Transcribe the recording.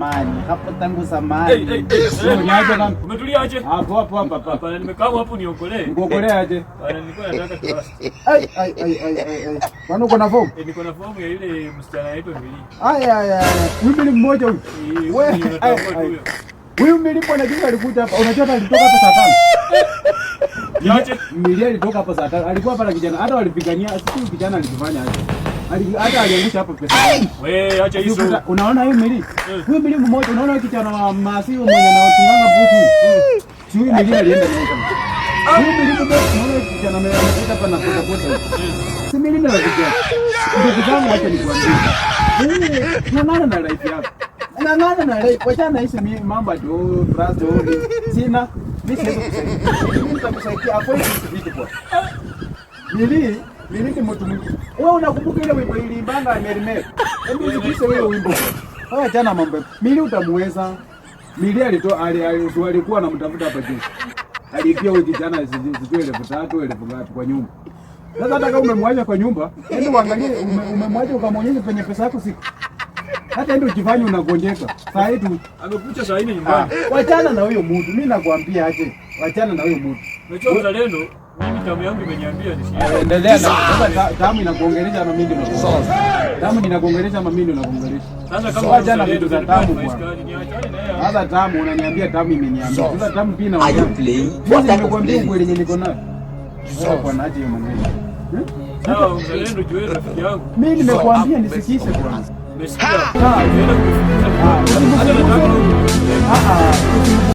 Mani, hapo tangu zamani. Niaje kama umetulia aje? Hapo papa. Hapana, nimekaa hapo niokolee. Nikuokolea aje? Bana nilikuwa nataka trust. Ai. Kwani uko na fomu? Niko na fomu ya ile msichana anaitwa Mili. Ai. Huyu mmoja huyu. Wewe. Huyu Mili bwana jinsi alikuja hapa. Unajua hata alitoka hapa saa 5. Niaje? Mili alitoka hapa saa 5. Alikuwa hapa na kijana. Hata walipigania, siku kijana alikifanya aje. Hata aliangusha hapo pesa. Wewe acha hizo. Unaona huyu Mili? Huyu Mili mmoja, unaona huyu kijana wa Masio mwenye anaotunganga busu. Huyu Mili alienda naye kama. Huyu Mili mmoja, unaona kijana amepita hapa na boda. Si Mili ndio kijana. Ndugu zangu wacha nikwambie. Ng'ang'ana na life yako. Ng'ang'ana na life. Wacha na hizo mambo tu, trust only. Sina mimi siwezi kusaidia. Mimi nitakusaidia hapo hivi vitu kwa. Mili ni mtu mwingine. Wewe unakumbuka ile wimbo iliimbanga Merimeri? Hebu zikise wewe wimbo. Haya jana mambo. Mili utamuweza. Mili alikuwa anamtafuta hapa juu. Alipia huyo kijana sijui 3,000 1,000 kwa nyumba. Sasa hata kama umemwacha kwa nyumba, hebu uangalie umemwacha ukamwonyesha penye pesa yako siku. Hata ndio ujifanye unagonjeka. Saa hii tu amekucha saa hii nyumbani. Wachana na huyo mtu. Mimi nakwambia aje. Wachana na huyo mtu. Unajua uzalendo, mimi tamu yangu imeniambia nisikie. Endelea na sasa tamu inakuongelesha ama mimi ndio nakuongelesha. Tamu ninakuongelesha ama mimi ndio nakuongelesha. Sasa kama wachana vitu za tamu bwana. Sasa tamu unaniambia tamu imeniambia. Sasa tamu pia inaongea. Mimi nimekwambia ukweli yenyewe niko nayo. Sasa bwana aje hiyo maneno. Sawa, uzalendo juu ya rafiki yangu. Mimi nimekwambia nisikishe bwana. Umesikia? Ah.